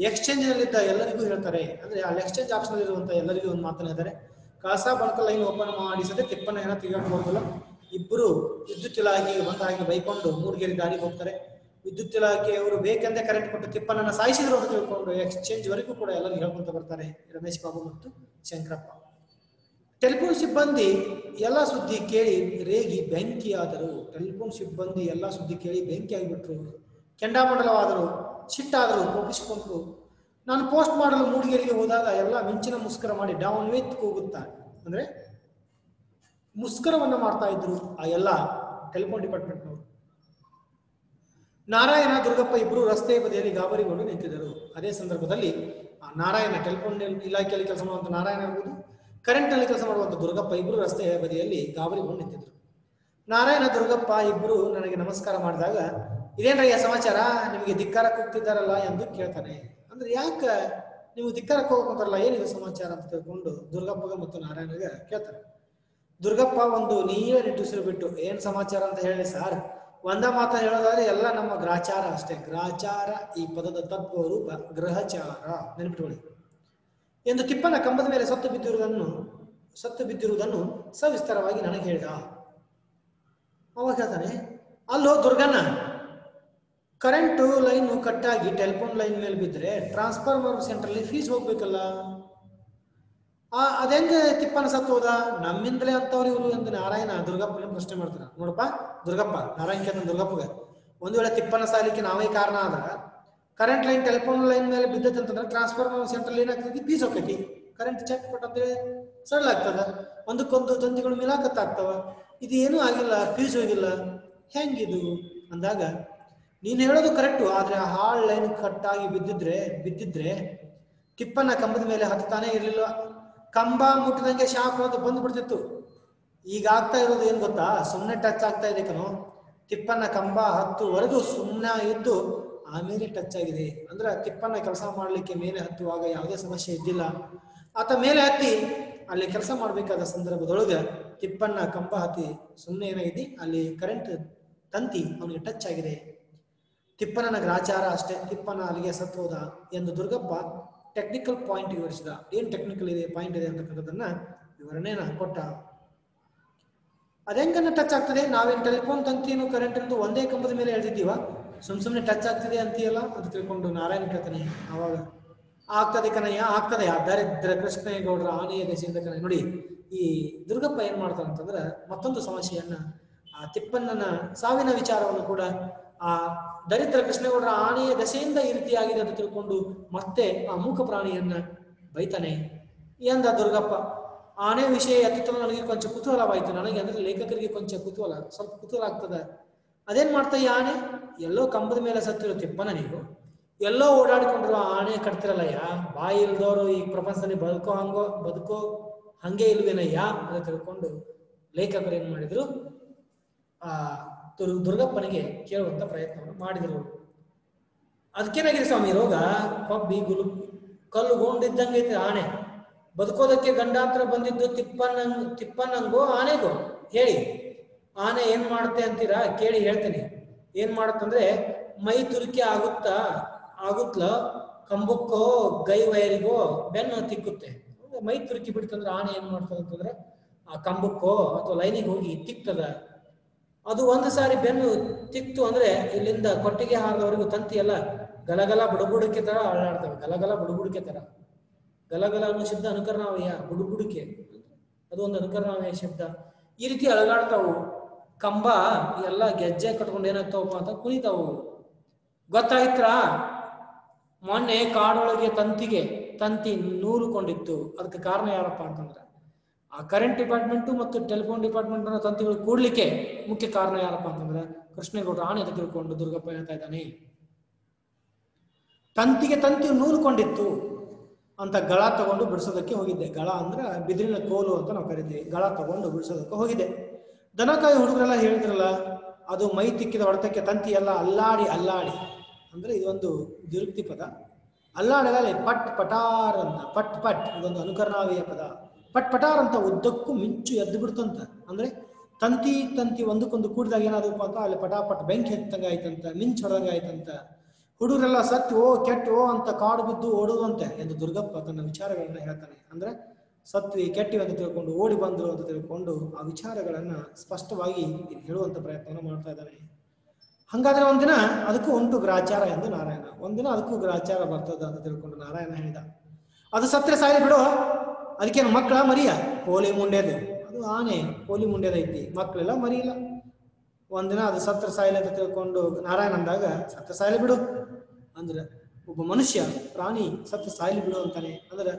ಎಕ್ಸ್ಚೇಂಜ್ ನಲ್ಲಿದ್ದ ಎಲ್ಲರಿಗೂ ಹೇಳ್ತಾರೆ. ಅಂದ್ರೆ ಅಲ್ಲಿ ಎಕ್ಸ್ಚೇಂಜ್ ಆಪ್ಷನ್ ಇರುವಂತ ಎಲ್ಲರಿಗೂ ಒಂದು ಮಾತನ್ನ ಹೇಳ್ತಾರೆ. ಕಳಸಾ ಬಣಕಲ್ ಲೈನ್ ಓಪನ್ ಮಾಡಿಸದೆ ತಿಪ್ಪನ ಹೆಣ ತೆಗೆಯೋಕೆ ಹೋಗಲ್ಲ. ಇಬ್ಬರು ವಿದ್ಯುತ್ ಇಲಾಖೆಗೆ ಬಂದ ಹಾಗೆ ಬೈಕೊಂಡು ಮೂಡಿಗೆರೆ ದಾರಿಗೆ ಹೋಗ್ತಾರೆ. ವಿದ್ಯುತ್ ಇಲಾಖೆಯವರು ಬೇಕೆಂದೇ ಕರೆಂಟ್ ಕೊಟ್ಟು ತಿಪ್ಪನನ್ನ ಸಾಯಿಸಿದ್ರು ಅಂತ ತಿಳ್ಕೊಂಡು ಎಕ್ಸ್ಚೇಂಜ್ ವರೆಗೂ ಕೂಡ ಎಲ್ಲರೂ ಹೇಳ್ಕೊಂತ ಬರ್ತಾರೆ ರಮೇಶ್ ಬಾಬು ಮತ್ತು ಶಂಕರಪ್ಪ. ಟೆಲಿಫೋನ್ ಸಿಬ್ಬಂದಿ ಎಲ್ಲ ಸುದ್ದಿ ಕೇಳಿ ರೇಗಿ ಬೆಂಕಿ ಆದರು. ಟೆಲಿಫೋನ್ ಸಿಬ್ಬಂದಿ ಎಲ್ಲ ಸುದ್ದಿ ಕೇಳಿ ಬೆಂಕಿ ಆಗಿಬಿಟ್ರು, ಕೆಂಡಾಮಂಡಲವಾದರು, ಸಿಟ್ಟಾದರು, ಕೋಪಿಸಿಕೊಂಡ್ರು. ನಾನು ಪೋಸ್ಟ್ ಮಾಡಲು ಮೂಡಿಗೆರೆಗೆ ಹೋದಾಗ ಎಲ್ಲ ಮಿಂಚಿನ ಮುಸ್ಕರ ಮಾಡಿ ಡೌನ್ ವಿತ್ ಕೂಗುತ್ತಾ ಅಂದ್ರೆ ಮುಸ್ಕರವನ್ನ ಮಾಡ್ತಾ ಇದ್ರು ಆ ಎಲ್ಲ ಟೆಲಿಫೋನ್ ಡಿಪಾರ್ಟ್ಮೆಂಟ್ನವರು. ನಾರಾಯಣ ದುರ್ಗಪ್ಪ ಇಬ್ರು ರಸ್ತೆ ಬದಿಯಲ್ಲಿ ಗಾಬರಿಗೊಂಡು ನಿಂತಿದ್ದರು. ಅದೇ ಸಂದರ್ಭದಲ್ಲಿ ಆ ನಾರಾಯಣ ಟೆಲಿಫೋನ್ ಇಲಾಖೆಯಲ್ಲಿ ಕೆಲಸ ಮಾಡುವಂತ ನಾರಾಯಣ ಇರ್ಬೋದು, ಕರೆಂಟ್ ನಲ್ಲಿ ಕೆಲಸ ಮಾಡುವಂತ ದುರ್ಗಪ್ಪ ಇಬ್ರು ರಸ್ತೆ ಬದಿಯಲ್ಲಿ ಗಾಬರಿಗೊಂಡು ನಿಂತಿದ್ರು. ನಾರಾಯಣ ದುರ್ಗಪ್ಪ ಇಬ್ರು ನನಗೆ ನಮಸ್ಕಾರ ಮಾಡಿದಾಗ ಇದೇನ್ರಯ್ಯ ಸಮಾಚಾರ, ನಿಮಗೆ ಧಿಕ್ಕಾರಕ್ಕೆ ಹೋಗ್ತಿದ್ದಾರಲ್ಲ ಎಂದು ಕೇಳ್ತಾನೆ. ಅಂದ್ರೆ ಯಾಕ ನೀವು ಧಿಕ್ಕಾರಕ್ಕೆ ಹೋಗ್ಕೊಂತಾರಲ್ಲ, ಏನಿದೆ ಸಮಾಚಾರ ಅಂತ ತಿಳ್ಕೊಂಡು ದುರ್ಗಪ್ಪಗ ಮತ್ತು ನಾರಾಯಣಗೆ ಕೇಳ್ತಾರೆ. ದುರ್ಗಪ್ಪ ಒಂದು ನೀವೇ ನಿಟ್ಟುಸಿರು ಬಿಟ್ಟು ಏನ್ ಸಮಾಚಾರ ಅಂತ ಹೇಳಿ ಸಾರ್, ಒಂದ ಮಾತ ಹೇಳೋದಾದ್ರೆ ಎಲ್ಲ ನಮ್ಮ ಗ್ರಾಚಾರ ಅಷ್ಟೇ. ಗ್ರಾಚಾರ ಈ ಪದದ ತತ್ವ ರೂಪ ಗ್ರಹಚಾರ, ನೆನಪಿಟ್ಕೊಳ್ಳಿ ಎಂದು ತಿಪ್ಪನ ಕಂಬದ ಮೇಲೆ ಸತ್ತು ಬಿದ್ದಿರುವುದನ್ನು ಸವಿಸ್ತಾರವಾಗಿ ನನಗೆ ಹೇಳಿದ. ಅವಾಗ ಹೇಳ್ತಾನೆ, ಅಲ್ಲೋ ದುರ್ಗಣ್ಣ, ಕರೆಂಟ್ ಲೈನ್ ಕಟ್ಟಾಗಿ ಟೆಲಿಫೋನ್ ಲೈನ್ ಮೇಲೆ ಬಿದ್ದರೆ ಟ್ರಾನ್ಸ್ಫಾರ್ಮರ್ ಸೆಂಟ್ರಲ್ಲಿ ಫೀಸ್ ಹೋಗ್ಬೇಕಲ್ಲ, ಅದೆಂಗೆ ತಿಪ್ಪನ ಸತ್ತು ಹೋದ, ನಮ್ಮಿಂದಲೇ ಅಂತವ್ರು ಇವರು ಎಂದು ನಾರಾಯಣ ದುರ್ಗಪ್ಪನ ಪ್ರಶ್ನೆ ಮಾಡ್ತಾರ. ನೋಡಪ್ಪ ದುರ್ಗಪ್ಪ, ನಾರಾಯಣ ಕೇಳ್ತಾನ ದುರ್ಗಪ್ಪಗೆ, ಒಂದು ವೇಳೆ ತಿಪ್ಪನ ಸಾಲಿಕ್ಕೆ ನಾವೇ ಕಾರಣ ಆದ್ರ ಕರೆಂಟ್ ಲೈನ್ ಟೆಲಿಫೋನ್ ಲೈನ್ ಮೇಲೆ ಬಿದ್ದೈತೆ ಅಂತಂದ್ರೆ ಟ್ರಾನ್ಸ್ಫಾರ್ಮರ್ ಸೆಂಟ್ರಲ್ಲಿ ಏನಾಗ್ತದೆ, ಫೀಸ್ ಹೋಗ್ತೈತಿ. ಕರೆಂಟ್ ಚೆಕ್ ಕೊಟ್ಟಂತೇಳಿ ಸರಳ ಆಗ್ತದ, ಒಂದಕ್ಕೊಂದು ತಂತಿಗಳು ಮಿಲಾಕತ್ತಾಗ್ತವ, ಇದು ಏನೂ ಆಗಿಲ್ಲ, ಫೀಸ್ ಹೋಗಿಲ್ಲ, ಹೆಂಗಿದು ಅಂದಾಗ ನೀನು ಹೇಳೋದು ಕರೆಕ್ಟು. ಆದ್ರೆ ಆ ಹಾಳ್ ಲೈನ್ ಕಟ್ಟಾಗಿ ಬಿದ್ದಿದ್ರೆ ತಿಪ್ಪನ ಕಂಬದ ಮೇಲೆ ಹತ್ತಾನೇ ಇರ್ಲಿಲ್ಲ, ಕಂಬ ಮುಟ್ಟಿದಂಗೆ ಶಾಕ್ ಹೋದು ಬಂದು ಬಿಡ್ತಿತ್ತು. ಈಗ ಆಗ್ತಾ ಇರೋದು ಏನ್ ಗೊತ್ತಾ, ಸುಮ್ಮನೆ ಟಚ್ ಆಗ್ತಾ ಇದೆ ಕಣೋ. ತಿಪ್ಪನ ಕಂಬ ಹತ್ತುವರೆಗೂ ಸುಮ್ಮನೆ ಇದ್ದು ಆಮೇಲೆ ಟಚ್ ಆಗಿದೆ. ಅಂದ್ರೆ ತಿಪ್ಪನ ಕೆಲಸ ಮಾಡ್ಲಿಕ್ಕೆ ಮೇಲೆ ಹತ್ತುವಾಗ ಯಾವುದೇ ಸಮಸ್ಯೆ ಇದ್ದಿಲ್ಲ. ಆತ ಮೇಲೆ ಹತ್ತಿ ಅಲ್ಲಿ ಕೆಲಸ ಮಾಡ್ಬೇಕಾದ ಸಂದರ್ಭದೊಳಗೆ ತಿಪ್ಪನ ಕಂಬ ಹತ್ತಿ ಸುಮ್ಮನೆ ಏನಾಗಿದೆ, ಅಲ್ಲಿ ಕರೆಂಟ್ ತಂತಿ ಅವನಿಗೆ ಟಚ್ ಆಗಿದೆ. ತಿಪ್ಪನ ಗ್ರಾಚಾರ ಅಷ್ಟೇ, ತಿಪ್ಪನ ಅಲ್ಲಿಗೆ ಸತ್ತು ಹೋದ ಎಂದು ದುರ್ಗಪ್ಪ ಟೆಕ್ನಿಕಲ್ ಪಾಯಿಂಟ್ ವಿವರಿಸಿದ. ಏನ್ ಟೆಕ್ನಿಕಲ್ ಇದೆ ಪಾಯಿಂಟ್ ಇದೆ ಅಂತಕ್ಕಂಥದ್ದನ್ನ ವಿವರಣೆನ ಕೊಟ್ಟ. ಅದೆಂಗನ್ನ ಟಚ್ ಆಗ್ತದೆ? ನಾವೇನು ಟೆಲಿಫೋನ್ ತಂತಿಯನ್ನು ಕರೆಂಟ್ ಎಂದು ಒಂದೇ ಕಂಬದ ಮೇಲೆ ಎಳೆದಿದ್ದೀವ, ಸುಮ್ಮನೆ ಟಚ್ ಆಗ್ತಿದೆ ಅಂತೀಯಲ್ಲ ಅಂತ ತಿಳ್ಕೊಂಡು ನಾರಾಯಣ ಕೇಳ್ತಾನೆ. ಅವಾಗ ಆಗ್ತದೆ ಕಣಯ್ಯ, ಆಗ್ತದೆ. ದರಿದ್ರ ಕೃಷ್ಣೇಗೌಡರ ಆನೆಯ ದೆಸೆಯಿಂದ ಕಣಯ್ಯ. ನೋಡಿ, ಈ ದುರ್ಗಪ್ಪ ಏನ್ ಮಾಡ್ತಾನೆ ಅಂತಂದ್ರೆ ಮತ್ತೊಂದು ಸಮಸ್ಯೆಯನ್ನ, ಆ ತಿಪ್ಪಣ್ಣನ ಸಾವಿನ ವಿಚಾರವನ್ನು ಕೂಡ ಆ ದರಿದ್ರ ಕೃಷ್ಣೇಗೌಡರ ಆನೆಯ ದೆಸೆಯಿಂದ ಈ ರೀತಿಯಾಗಿದೆ ಅಂತ ತಿಳ್ಕೊಂಡು ಮತ್ತೆ ಆ ಮೂಕ ಪ್ರಾಣಿಯನ್ನ ಬೈತಾನೆ. ಎಂದ ದುರ್ಗಪ್ಪ, ಆನೆ ವಿಷಯ ಎತ್ತಲು ನನಗೆ ಕೊಂಚ ಕುತೂಹಲವಾಯಿತು. ನನಗೆ ಅಂದ್ರೆ ಲೇಖಕರಿಗೆ ಕೊಂಚ ಕುತೂಹಲ, ಸ್ವಲ್ಪ ಕುತೂಹಲ ಆಗ್ತದೆ. ಅದೇನ್ ಮಾಡ್ತಾ ಈ ಆನೆ? ಎಲ್ಲೋ ಕಂಬದ ಮೇಲೆ ಸತ್ತಿರೋ ತಿಪ್ಪನ ನೀವು ಎಲ್ಲೋ ಓಡಾಡಿಕೊಂಡಿರುವ ಆನೆ ಕಟ್ತಿರಲ್ಲಯ್ಯ, ಬಾಯಿ ಇಲ್ದವರು ಈ ಪ್ರಪಂಚದಲ್ಲಿ ಬದುಕೋ ಹಂಗೆ ಇಲ್ವೇನಯ್ಯ ಅಂತ ತಿಳ್ಕೊಂಡು ಲೇಖಕರು ಏನ್ ಮಾಡಿದ್ರು, ಆ ದುರ್ಗಪ್ಪನಿಗೆ ಕೇಳುವಂತ ಪ್ರಯತ್ನವನ್ನು ಮಾಡಿದ್ರು. ಅದಕ್ಕೇನಾಗಿದೆ ಸ್ವಾಮಿ ರೋಗ? ಪಬ್ಬಿ ಕಲ್ಲುಗೊಂಡಿದ್ದಂಗೈತೆ ಆನೆ. ಬದುಕೋದಕ್ಕೆ ಗಂಡಾಂತರ ಬಂದಿದ್ದು ತಿಪ್ಪನ್ನಂಗೋ ಆನೆಗೋ ಹೇಳಿ. ಆನೆ ಏನ್ ಮಾಡುತ್ತೆ ಅಂತೀರಾ? ಕೇಳಿ ಹೇಳ್ತೇನೆ. ಏನ್ ಮಾಡತ್ತಂದ್ರೆ ಮೈ ತುರುಕಿ ಆಗುತ್ತಲ ಕಂಬಕ್ಕೋ ಗೈ ವೈರಿಗೋ ಬೆನ್ನು ತಿಕ್ಕುತ್ತೆ. ಮೈ ತುರುಕಿ ಬಿಡ್ತಂದ್ರೆ ಆನೆ ಏನ್ ಮಾಡ್ತದ ಅಂತಂದ್ರೆ ಆ ಕಂಬಕ್ಕೋ ಅಥವಾ ಲೈನಿಗೆ ಹೋಗಿ ತಿಕ್ತದ. ಅದು ಒಂದು ಸಾರಿ ಬೆನ್ನು ತಿಕ್ತು ಅಂದ್ರೆ ಇಲ್ಲಿಂದ ಕೊಟ್ಟಿಗೆ ಹಾರದವರೆಗೂ ತಂತಿ ಎಲ್ಲ ಗಲಗಲ ಬುಡುಬುಡಿಕೆ ತರ ಅಳ್ಳಾಡ್ತವೆ. ಗಲಗಲ ಬುಡುಬುಡಿಕೆ ತರ. ಗಲಗಲ ಅನ್ನೋ ಶಬ್ದ ಅನುಕರಣಾವಯ, ಬುಡುಬುಡಿಕೆ ಅದು ಒಂದು ಅನುಕರಣಾವಯ ಶಬ್ದ. ಈ ರೀತಿ ಅಳಗಾಡ್ತಾವು. ಕಂಬ ಎಲ್ಲ ಗೆಜ್ಜೆ ಕಟ್ಕೊಂಡು ಏನಾಗ್ತಾವಪ್ಪ ಅಂತ ಕುಣಿತಾವು. ಗೊತ್ತಾಯ್ತಾ? ಮೊನ್ನೆ ಕಾಡೊಳಗೆ ತಂತಿ ನೂಲುಕೊಂಡಿತ್ತು. ಅದಕ್ಕೆ ಕಾರಣ ಯಾರಪ್ಪ ಅಂತಂದ್ರೆ ಆ ಕರೆಂಟ್ ಡಿಪಾರ್ಟ್ಮೆಂಟು ಮತ್ತು ಟೆಲಿಫೋನ್ ಡಿಪಾರ್ಟ್ಮೆಂಟ್ ಅನ್ನೋ ತಂತಿಗಳು ಕೂಡ್ಲಿಕ್ಕೆ ಮುಖ್ಯ ಕಾರಣ ಯಾರಪ್ಪ ಅಂತಂದ್ರೆ ಕೃಷ್ಣೇಗೌಡರ ಆನೆ ಅಂತ ತಿಳ್ಕೊಂಡು ದುರ್ಗಪ್ಪ ಹೇಳ್ತಾ ಇದ್ದಾನೆ. ತಂತಿ ನೂಲುಕೊಂಡಿತ್ತು ಅಂತ ಗಳ ತಗೊಂಡು ಬಿಡಿಸೋದಕ್ಕೆ ಹೋಗಿದ್ದೆ. ಗಳ ಅಂದ್ರೆ ಬಿದಿರಿನ ಕೋಲು ಅಂತ ನಾವು ಕರಿತೀವಿ. ಗಳ ತಗೊಂಡು ಬಿಡಿಸೋದಕ್ಕೆ ಹೋಗಿದ್ದೆ. ದನಕಾಯಿ ಹುಡುಗರೆಲ್ಲ ಹೇಳಿದ್ರಲ್ಲ, ಅದು ಮೈ ತಿಕ್ಕಿದ ಹೊಡೆತಕ್ಕೆ ತಂತಿ ಎಲ್ಲ ಅಲ್ಲಾಡಿ ಅಂದ್ರೆ ಇದೊಂದು ದುರುಕ್ತಿ ಪದ. ಅಲ್ಲಾಡಲೇ ಪಟ್ ಪಟಾರ್ ಅಂತ, ಪಟ್ ಇದೊಂದು ಅನುಕರಣಾವಯ ಪದ. ಪಟ್ ಪಟಾರ್ ಅಂತ ಉದ್ದಕ್ಕೂ ಮಿಂಚು ಎದ್ದು ಬಿಡ್ತಂತ. ಅಂದ್ರೆ ತಂತಿ ಒಂದಕ್ಕೊಂದು ಕೂಡಿದಾಗ ಏನಾದಪ್ಪ ಅಂತ ಅಲ್ಲಿ ಪಟಾಪಟ್ ಬೆಂಕಿ ಎತ್ತಂಗ ಆಯ್ತಂತ, ಮಿಂಚು ಹೊಡೆದಂಗ ಆಯ್ತಂತ. ಹುಡುಗರೆಲ್ಲ ಸತ್ತು ಕೆಟ್ಟು ಅಂತ ಕಾಡು ಬಿದ್ದು ಓಡುವಂತೆ ಎಂದು ದುರ್ಗಪ್ಪ ತನ್ನ ವಿಚಾರಗಳನ್ನ ಹೇಳ್ತಾನೆ. ಅಂದ್ರೆ ಸತ್ವಿ ಕೆಟ್ಟಿವಿ ಅಂತ ತಿಳ್ಕೊಂಡು ಓಡಿ ಬಂದ್ರು ಅಂತ ತಿಳ್ಕೊಂಡು ಆ ವಿಚಾರಗಳನ್ನ ಸ್ಪಷ್ಟವಾಗಿ ಹೇಳುವಂತ ಪ್ರಯತ್ನ ಮಾಡ್ತಾ ಇದ್ದಾನೆ. ಹಂಗಾದ್ರೆ ಒಂದಿನ ಅದಕ್ಕೂ ಉಂಟು ಗ್ರಾಚಾರ ಎಂದು ನಾರಾಯಣ, ಒಂದಿನ ಅದಕ್ಕೂ ಗ್ರಾಚಾರ ಬರ್ತದ ಅಂತ ತಿಳ್ಕೊಂಡು ನಾರಾಯಣ ಹೇಳಿದ. ಅದು ಸತ್ರೆ ಸಾಯಿ ಬಿಡು, ಅದಕ್ಕೇನು ಮಕ್ಕಳ ಮರಿಯ? ಪೋಲಿ ಮುಂಡೆದು. ಅದು ಆನೆ ಪೋಲಿ ಮುಂಡೆದೈತಿ, ಮಕ್ಕಳೆಲ್ಲ ಮರಿಯಿಲ್ಲ. ಒಂದಿನ ಅದು ಸತ್ರ ಸಾಯಿಲೆ ಅಂತ ತಿಳ್ಕೊಂಡು ನಾರಾಯಣ ಅಂದಾಗ ಸತ್ರ ಸಾಯಿಲೆ ಬಿಡು ಅಂದ್ರೆ ಒಬ್ಬ ಮನುಷ್ಯ ಪ್ರಾಣಿ ಸತ್ರ ಸಾಯಿಲೆ ಬಿಡು ಅಂತಾನೆ. ಅಂದ್ರೆ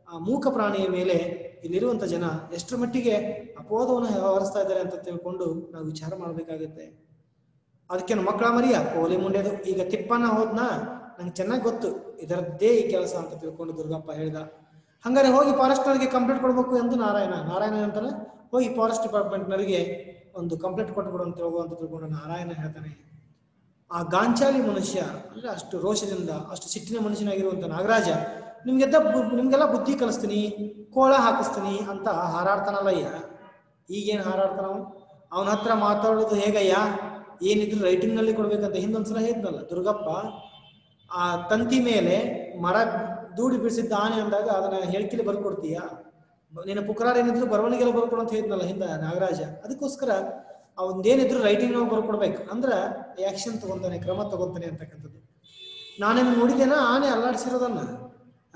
ಆ ಮೂಕ ಪ್ರಾಣಿಯ ಮೇಲೆ ಇಲ್ಲಿರುವಂತ ಜನ ಎಷ್ಟರ ಮಟ್ಟಿಗೆ ಅಪವಾದವನ್ನು ಹೊರಿಸ್ತಾ ಇದ್ದಾರೆ ಅಂತ ತಿಳ್ಕೊಂಡು ನಾವು ವಿಚಾರ ಮಾಡ್ಬೇಕಾಗತ್ತೆ. ಅದಕ್ಕೇನು ಮಕ್ಕಳ ಮರಿಯ? ಪೋಲಿ ಮುಂಡೆದು. ಈಗ ತಿಪ್ಪನ ಹೋದ್ನ ನಂಗೆ ಚೆನ್ನಾಗಿ ಗೊತ್ತು, ಇದರದ್ದೇ ಈ ಕೆಲಸ ಅಂತ ತಿಳ್ಕೊಂಡು ದುರ್ಗಪ್ಪ ಹೇಳಿದ. ಹಂಗಾರೆ ಹೋಗಿ ಫಾರೆಸ್ಟ್ನವರಿಗೆ ಕಂಪ್ಲೇಂಟ್ ಕೊಡ್ಬೇಕು ಎಂದು ನಾರಾಯಣ ಅಂತಾನೆ ಹೋಗಿ ಫಾರೆಸ್ಟ್ ಡಿಪಾರ್ಟ್ಮೆಂಟ್ನವರಿಗೆ ಒಂದು ಕಂಪ್ಲೇಂಟ್ ಕೊಟ್ಬಿಡು ಅಂತ ಹೋಗುವಂತ ತಿಳ್ಕೊಂಡು ನಾರಾಯಣ ಹೇಳ್ತಾನೆ. ಆ ಗಾಂಚಾಲಿ ಮನುಷ್ಯ ಅಂದ್ರೆ ಅಷ್ಟು ರೋಷದಿಂದ ಅಷ್ಟು ಸಿಟ್ಟಿನ ಮನುಷ್ಯನಾಗಿರುವಂತ ನಾಗರಾಜ ನಿಮ್ಗೆಲ್ಲ ಬುದ್ಧಿ ಕಲಿಸ್ತೀನಿ, ಕೋಳ ಹಾಕಿಸ್ತೀನಿ ಅಂತ ಹಾರಾಡ್ತಾನಲ್ಲಯ್ಯ. ಈಗೇನು ಹಾರಾಡ್ತಾನ ಅವನ ಹತ್ರ ಮಾತಾಡೋದು ಹೇಗಯ್ಯ? ಏನಿದ್ರು ರೈಟಿಂಗ್ ನಲ್ಲಿ ಕೊಡ್ಬೇಕಂತ ಹಿಂದೊಂದ್ಸಲ ಹೇಳಿದ್ನಲ್ಲ ದುರ್ಗಪ್ಪ. ಆ ತಂತಿ ಮೇಲೆ ಮರ ದೂಡಿ ಬಿಡಿಸಿದ್ದ ಆನೆ ಅಂದಾಗ ಅದನ್ನ ಹೇಳ್ಕಿಲಿ ಬರ್ಕೊಡ್ತೀಯ? ನಿನ್ನ ಪುಕ್ರಾರ ಏನಿದ್ರು ಬರವಣಿಗೆಲ್ಲ ಬರ್ಕೊಡು ಅಂತ ಹೇಳಿದ್ನಲ್ಲ ಹಿಂದ ನಾಗರಾಜ. ಅದಕ್ಕೋಸ್ಕರ ಅವನ್ದೇನಿದ್ರು ರೈಟಿಂಗ್ ನಾವು ಬರ್ಕೊಡ್ಬೇಕು. ಅಂದ್ರ ಆಕ್ಷನ್ ತಗೊಂತಾನೆ, ಕ್ರಮ ತಗೊಂತಾನೆ ಅಂತಕ್ಕಂಥದ್ದು. ನಾನೇನು ನೋಡಿದ್ದೇನ ಆನೆ ಅಲ್ಲಾಡಿಸಿರೋದನ್ನ?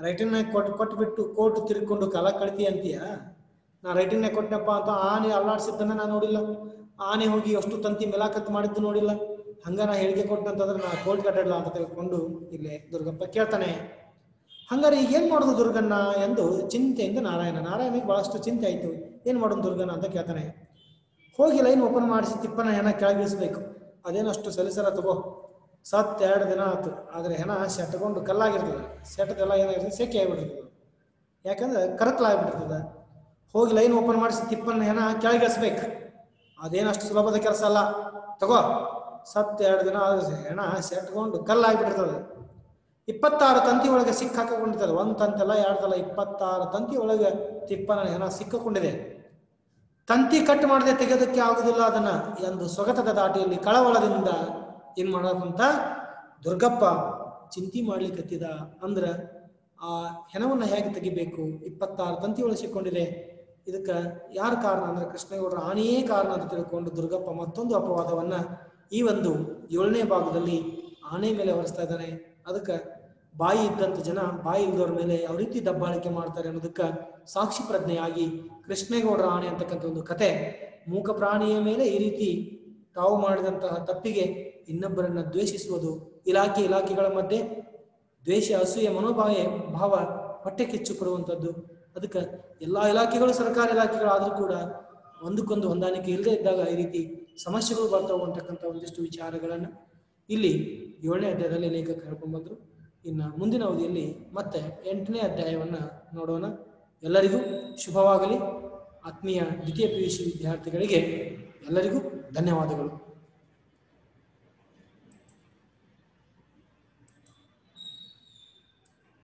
ರೈಟಿಂಗ್ನಾಗ ಕೊಟ್ಬಿಟ್ಟು ಕೋರ್ಟ್ ತಿರ್ಕೊಂಡು ಕಾಲ ಕಳಿತೀಯ ಅಂತೀಯ? ನಾ ರೈಟಿಂಗ್ನಾಗ ಕೊಟ್ಟನಪ್ಪ ಅಂತ ಆನೆ ಅಲ್ಲಾಡಿಸಿದ್ದನ್ನ ನಾ ನೋಡಿಲ್ಲ. ಆನೆ ಹೋಗಿ ಅಷ್ಟು ತಂತಿ ಮೆಲಾಕತ್ ಮಾಡಿದ್ದು ನೋಡಿಲ್ಲ. ಹಂಗ ನಾ ಹೇಳಿಕೆ ಕೊಟ್ಟನಂತಂದ್ರೆ ನಾ ಕೋರ್ಟ್ ಕಟ್ಟಲ್ಲ ಅಂತ ತಿಳ್ಕೊಂಡು ಇಲ್ಲೇ ದುರ್ಗಪ್ಪ ಕೇಳ್ತಾನೆ. ಹಂಗಾರೆ ಈಗ ಏನ್ ಮಾಡೋದು ದುರ್ಗಣ್ಣ ಎಂದು ಚಿಂತೆಯಿಂದ ನಾರಾಯಣಿಗೆ ಬಹಳಷ್ಟು ಚಿಂತೆ ಆಯ್ತು. ಏನ್ ಮಾಡೋದು ದುರ್ಗಣ್ಣ ಅಂತ ಕೇಳ್ತಾನೆ. ಹೋಗಿ ಲೈನ್ ಓಪನ್ ಮಾಡಿಸಿ ತಿಪ್ಪನ ಹೆಣ ಕೆಳಗಿಳಿಸ್ಬೇಕು. ಅದೇನಷ್ಟು ಸಲಿಸರ ತಗೋ, 2 ದಿನ ಆಯ್ತು. ಆದ್ರೆ ಹೆಣ ಸೆಟ್ಕೊಂಡು ಕಲ್ಲಾಗಿರ್ತದೆ. ಸೆಟ್ಟದೆಲ್ಲ ಏನಾಗಿರ್ತದೆ, ಸೆಕೆ ಆಗಿಬಿಟ್ಟಿರ್ತದೆ. ಯಾಕಂದ್ರೆ ಕರಕಲಾಗ್ಬಿಟ್ಟಿರ್ತದೆ. ಹೋಗಿ ಲೈನ್ ಓಪನ್ ಮಾಡಿಸಿ ತಿಪ್ಪನ ಹೆಣ ಕೆಳಗಿಳಿಸ್ಬೇಕು. ಅದೇನಷ್ಟು ಸುಲಭದ ಕೆಲಸ ಅಲ್ಲ. ತಗೋ, 2 ದಿನ ಆದ್ರೆ ಹೆಣ ಸೆಟ್ಕೊಂಡು ಕಲ್ಲಾಗ್ಬಿಟ್ಟಿರ್ತದೆ. 26 ತಂತಿ ಒಳಗೆ ಸಿಕ್ಕಾಕೊಂಡಿರ್ತದೆ. 1 ತಂತಲ್ಲ 2 ತಲ್ಲ 26 ತಂತಿ ಒಳಗೆ ತಿಪ್ಪನ ಹೆಣ ಸಿಕ್ಕಿಕೊಂಡಿದೆ. ತಂತಿ ಕಟ್ ಮಾಡದೆ ತೆಗೆಯೋದಕ್ಕೆ ಆಗುದಿಲ್ಲ ಅದನ್ನ ಎಂದು ಸೊಗತದ ದಾಟಿಯಲ್ಲಿ ಕಳವಳದಿಂದ ಏನ್ ಮಾಡೋದಂತ ದುರ್ಗಪ್ಪ ಚಿಂತೆ ಮಾಡ್ಲಿಕ್ಕತ್ತಿದ. ಅಂದ್ರ ಆ ಹೆಣವನ್ನು ಹೇಗೆ ತೆಗಿಬೇಕು, 26 ತಂತಿಗಳು ಸಿಕ್ಕೊಂಡಿದೆ, ಇದಕ್ಕೆ ಯಾರು ಕಾರಣ ಅಂದ್ರೆ ಕೃಷ್ಣೇಗೌಡರ ಆನೆಯೇ ಕಾರಣ ಅಂತ ತಿಳ್ಕೊಂಡು ದುರ್ಗಪ್ಪ ಮತ್ತೊಂದು ಅಪವಾದವನ್ನ ಈ ಒಂದು 7ನೇ ಭಾಗದಲ್ಲಿ ಆನೆ ಮೇಲೆ ಹೊರಿಸ್ತಾ ಇದ್ದಾನೆ. ಅದಕ್ಕೆ ಬಾಯಿ ಇದ್ದಂತ ಜನ ಬಾಯಿ ಇಲ್ದವ್ರ ಮೇಲೆ ಯಾವ ರೀತಿ ದಬ್ಬಾಳಿಕೆ ಮಾಡ್ತಾರೆ ಅನ್ನೋದಕ್ಕೆ ಸಾಕ್ಷಿ ಪ್ರಜ್ಞೆಯಾಗಿ ಕೃಷ್ಣೇಗೌಡರ ಆಣೆ ಅಂತಕ್ಕಂಥ ಒಂದು ಕತೆ, ಮೂಕ ಪ್ರಾಣಿಯ ಮೇಲೆ ಈ ರೀತಿ ತಾವು ಮಾಡಿದಂತಹ ತಪ್ಪಿಗೆ ಇನ್ನೊಬ್ಬರನ್ನ ದ್ವೇಷಿಸುವುದು, ಇಲಾಖೆಗಳ ಮಧ್ಯೆ ದ್ವೇಷ ಅಸೂಯೆ ಭಾವ ಹೊಟ್ಟೆ ಕಿಚ್ಚು ಕೊಡುವಂಥದ್ದು. ಅದಕ್ಕೆ ಎಲ್ಲಾ ಇಲಾಖೆಗಳು ಸರ್ಕಾರಿ ಇಲಾಖೆಗಳಾದ್ರೂ ಕೂಡ ಒಂದಕ್ಕೊಂದು ಹೊಂದಾಣಿಕೆ ಇಲ್ಲದೆ ಇದ್ದಾಗ ಈ ರೀತಿ ಸಮಸ್ಯೆಗಳು ಬರ್ತಾವೆ ಅಂತಕ್ಕಂಥ ಒಂದಿಷ್ಟು ವಿಚಾರಗಳನ್ನ ಇಲ್ಲಿ 7ನೇ ಅಧ್ಯಾಯದಲ್ಲಿ ಲೇಖಕ ಹೇಳ್ಕೊಂಡು ಬಂದ್ರು. ಇನ್ನು ಮುಂದಿನ ಅವಧಿಯಲ್ಲಿ ಮತ್ತೆ 8ನೇ ಅಧ್ಯಾಯವನ್ನ ನೋಡೋಣ. ಎಲ್ಲರಿಗೂ ಶುಭವಾಗಲಿ. ಆತ್ಮೀಯ ದ್ವಿತೀಯ PUC ವಿದ್ಯಾರ್ಥಿಗಳಿಗೆ ಎಲ್ಲರಿಗೂ ಧನ್ಯವಾದಗಳು.